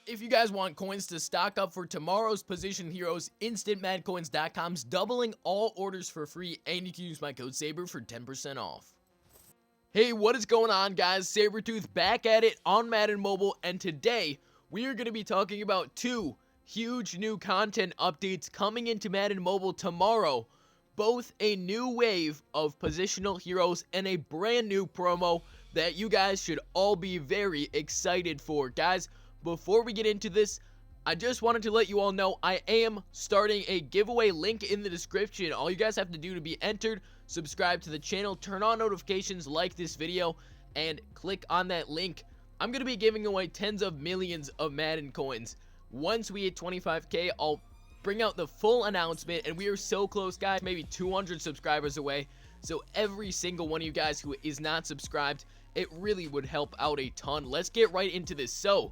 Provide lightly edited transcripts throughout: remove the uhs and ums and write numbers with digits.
If you guys want coins to stock up for tomorrow's Position Heroes, instantmadcoins.com's doubling all orders for free, and you can use my code SABRE for 10% off. Hey, what is going on, guys? Sabrtooth back at it on Madden Mobile, and today we are going to be talking about two huge new content updates coming into Madden Mobile tomorrow. Both a new wave of Positional Heroes and a brand new promo that you guys should all be very excited for. Guys, before we get into this, I just wanted to let you all know I am starting a giveaway, link in the description. All you guys have to do to be entered, subscribe to the channel, turn on notifications, like this video, and click on that link. I'm going to be giving away tens of millions of Madden coins. Once we hit 25k, I'll bring out the full announcement, and we are so close, guys, maybe 200 subscribers away. So every single one of you guys who is not subscribed, it really would help out a ton. Let's get right into this. So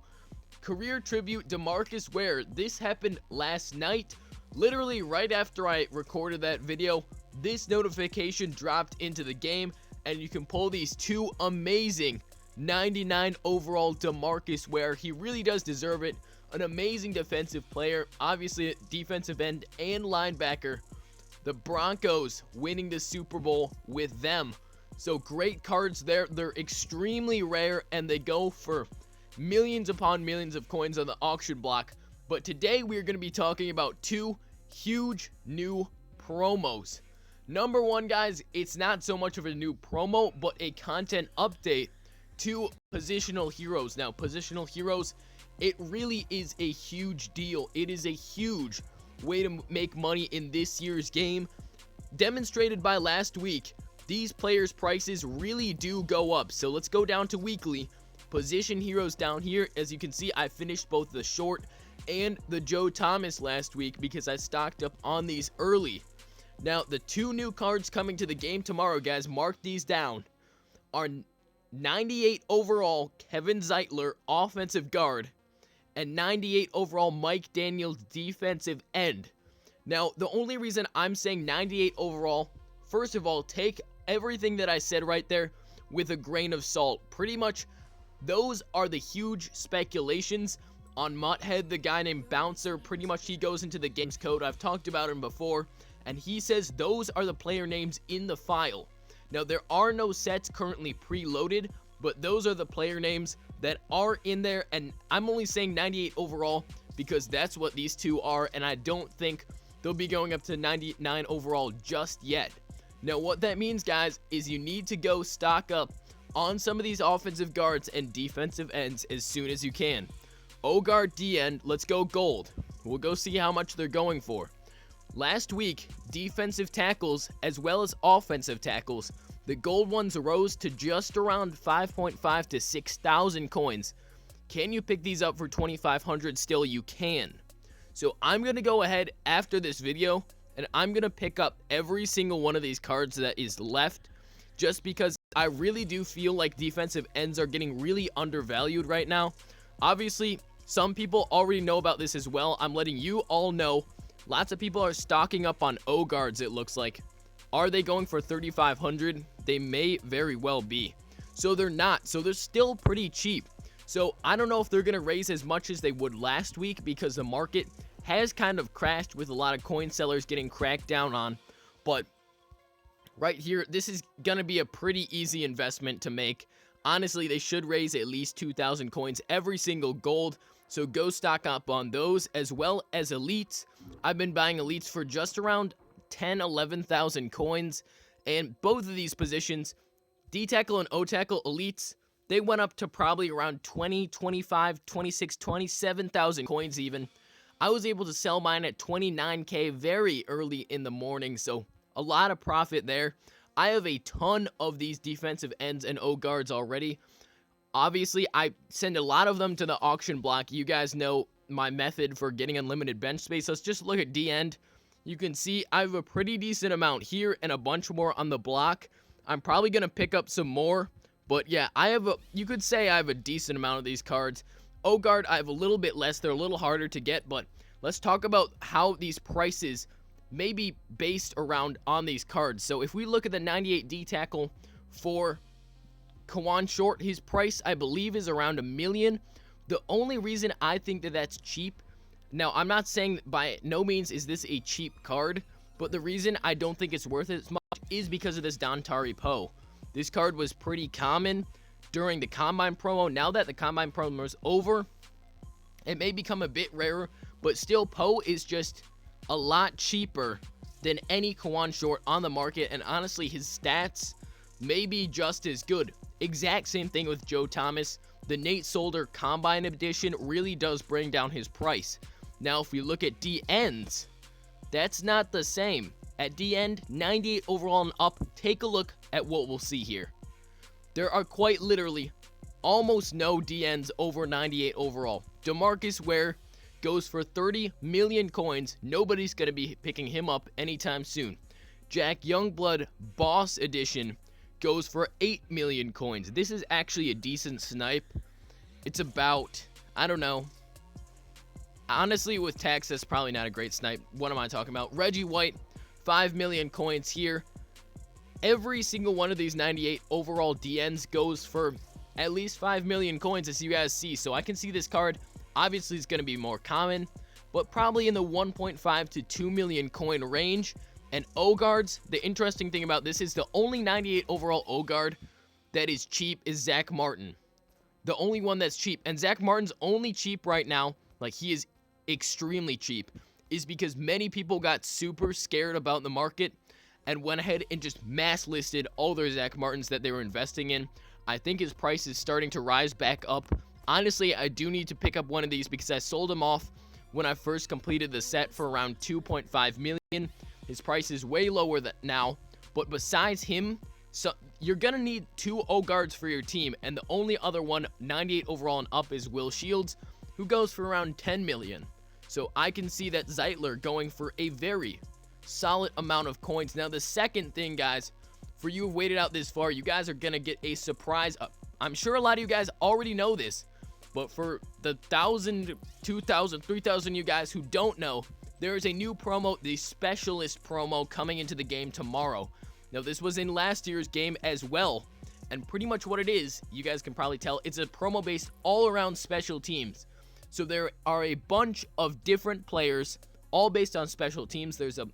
career tribute DeMarcus Ware. This happened last night, literally right after I recorded that video. This notification dropped into the game, and you can pull these two amazing 99 overall DeMarcus Ware. He really does deserve it. An amazing defensive player, obviously a defensive end and linebacker. The Broncos winning the Super Bowl with them. So great cards there. They're extremely rare, and they go for millions upon millions of coins on the auction block. But today we are going to be talking about two huge new promos. Number one, guys, it's not so much of a new promo, but a content update to Positional Heroes. Now, Positional Heroes, it really is a huge deal. It is a huge way to make money in this year's game. Demonstrated by last week, these players' prices really do go up. So let's go down to weekly. Position Heroes down here. As you can see, I finished both the short and the Joe Thomas last week because I stocked up on these early. Now, the two new cards coming to the game tomorrow, guys, mark these down, are 98 overall Kevin Zeitler, offensive guard, and 98 overall Mike Daniels, defensive end. Now, the only reason I'm saying 98 overall, first of all, take everything that I said right there with a grain of salt. Pretty much, those are the huge speculations on Mutthead, the guy named Bouncer. Pretty much he goes into the game's code. I've talked about him before, and he says those are the player names in the file. Now, there are no sets currently preloaded, but those are the player names that are in there, and I'm only saying 98 overall because that's what these two are, and I don't think they'll be going up to 99 overall just yet. Now, what that means, guys, is you need to go stock up on some of these offensive guards and defensive ends as soon as you can. O-guard D-end, let's go gold. We'll go see how much they're going for. Last week, defensive tackles as well as offensive tackles, the gold ones rose to just around 5.5 to 6,000 coins. Can you pick these up for 2,500? Still, you can. So I'm going to go ahead after this video, and I'm going to pick up every single one of these cards that is left, just because I really do feel like defensive ends are getting really undervalued right now. Obviously, some people already know about this as well. I'm letting you all know. Lots of people are stocking up on O-guards, it looks like. Are they going for 3,500? They may very well be. So they're not. So they're still pretty cheap. So I don't know if they're going to raise as much as they would last week because the market has kind of crashed with a lot of coin sellers getting cracked down on. But right here, this is going to be a pretty easy investment to make. Honestly, they should raise at least 2,000 coins every single gold. So go stock up on those as well as elites. I've been buying elites for just around 11,000 coins. And both of these positions, D-tackle and O-tackle elites, they went up to probably around 20, 25, 26, 27,000 coins even. I was able to sell mine at 29k very early in the morning, so a lot of profit there. I have a ton of these defensive ends and O-guards already. Obviously, I send a lot of them to the auction block. You guys know my method for getting unlimited bench space. Let's just look at D-end. You can see I have a pretty decent amount here and a bunch more on the block. I'm probably going to pick up some more. But yeah, you could say I have a decent amount of these cards. O-guard, I have a little bit less. They're a little harder to get. But let's talk about how these prices may be based around on these cards. So if we look at the 98 D-tackle for Kawan Short, his price, I believe, is around $1 million. The only reason I think that that's cheap, now I'm not saying by no means is this a cheap card, but the reason I don't think it's worth it as much is because of this Dontari Poe. This card was pretty common during the Combine promo. Now that the Combine promo is over, it may become a bit rarer, but still Poe is just a lot cheaper than any Kawan short on the market, and honestly his stats may be just as good. Exact same thing with Joe Thomas. The Nate Solder Combine Edition really does bring down his price. Now if we look at D-Ends, that's not the same. At D-End, 98 overall and up, take a look at what we'll see here. There are quite literally almost no D-Ends over 98 overall. DeMarcus Ware goes for 30 million coins. Nobody's going to be picking him up anytime soon. Jack Youngblood Boss Edition goes for 8 million coins. This is actually a decent snipe. It's about, I don't know. Honestly, with tax, that's probably not a great snipe. What am I talking about? Reggie White, 5 million coins here. Every single one of these 98 overall DNs goes for at least 5 million coins, as you guys see. So I can see this card, obviously, is going to be more common, but probably in the 1.5 to 2 million coin range. And O-Guards, the interesting thing about this is the only 98 overall O-Guard that is cheap is Zach Martin. The only one that's cheap. And Zach Martin's only cheap right now, like he is extremely cheap, is because many people got super scared about the market and went ahead and just mass listed all their Zach Martins that they were investing in. I think his price is starting to rise back up. Honestly, I do need to pick up one of these because I sold him off when I first completed the set for around 2.5 million. His price is way lower than now, but besides him, so you're gonna need 2 O-Guards for your team, and the only other one 98 overall and up is Will Shields, who goes for around 10 million. So I can see that Zeitler going for a very solid amount of coins. Now the second thing, guys, for you who've waited out this far, you guys are gonna get a surprise. I'm sure a lot of you guys already know this, but for the 1,000, 2,000, 3,000 you guys who don't know, there is a new promo, the Specialist promo, coming into the game tomorrow. Now this was in last year's game as well, and pretty much what it is, you guys can probably tell, it's a promo based all around special teams. So there are a bunch of different players, all based on special teams. There's a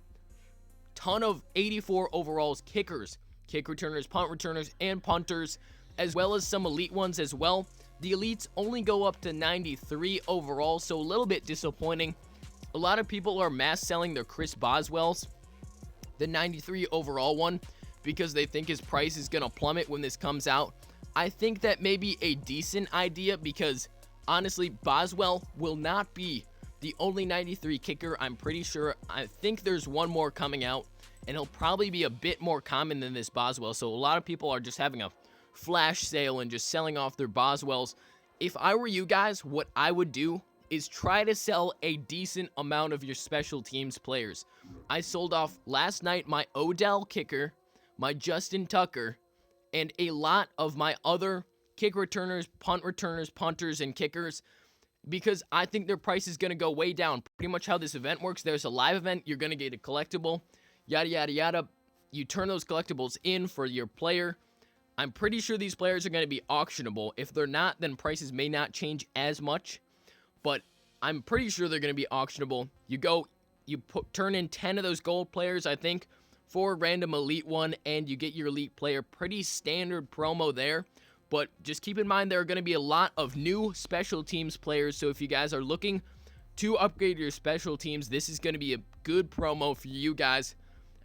ton of 84 overalls kickers, kick returners, punt returners, and punters, as well as some elite ones as well. The elites only go up to 93 overall, so a little bit disappointing. A lot of people are mass selling their Chris Boswells, the 93 overall one, because they think his price is going to plummet when this comes out. I think that may be a decent idea because honestly, Boswell will not be the only 93 kicker. I'm pretty sure. I think there's one more coming out, and he'll probably be a bit more common than this Boswell. So a lot of people are just having a flash sale and just selling off their Boswells. If I were you guys, what I would do is try to sell a decent amount of your special teams players. I sold off last night my Odell kicker, my Justin Tucker, and a lot of my other kick returners, punters, and kickers, because I think their price is going to go way down. Pretty much how this event works, there's a live event, you're going to get a collectible, yada, yada, yada. You turn those collectibles in for your player. I'm pretty sure these players are going to be auctionable. If they're not, then prices may not change as much, but I'm pretty sure they're going to be auctionable. Turn in 10 of those gold players, I think, for a random elite one, and you get your elite player. Pretty standard promo there. But just keep in mind there are going to be a lot of new special teams players. So if you guys are looking to upgrade your special teams, this is going to be a good promo for you guys.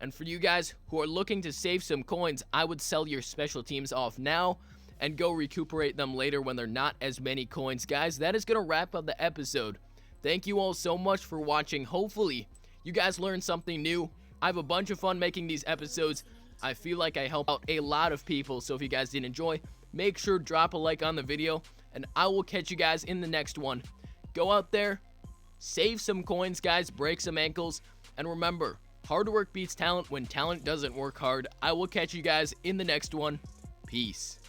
And for you guys who are looking to save some coins, I would sell your special teams off now and go recuperate them later when they're not as many coins. Guys, that is going to wrap up the episode. Thank you all so much for watching. Hopefully, you guys learned something new. I have a bunch of fun making these episodes. I feel like I help out a lot of people. So if you guys did enjoy, make sure to drop a like on the video, and I will catch you guys in the next one. Go out there, save some coins, guys, break some ankles, and remember, hard work beats talent when talent doesn't work hard. I will catch you guys in the next one. Peace.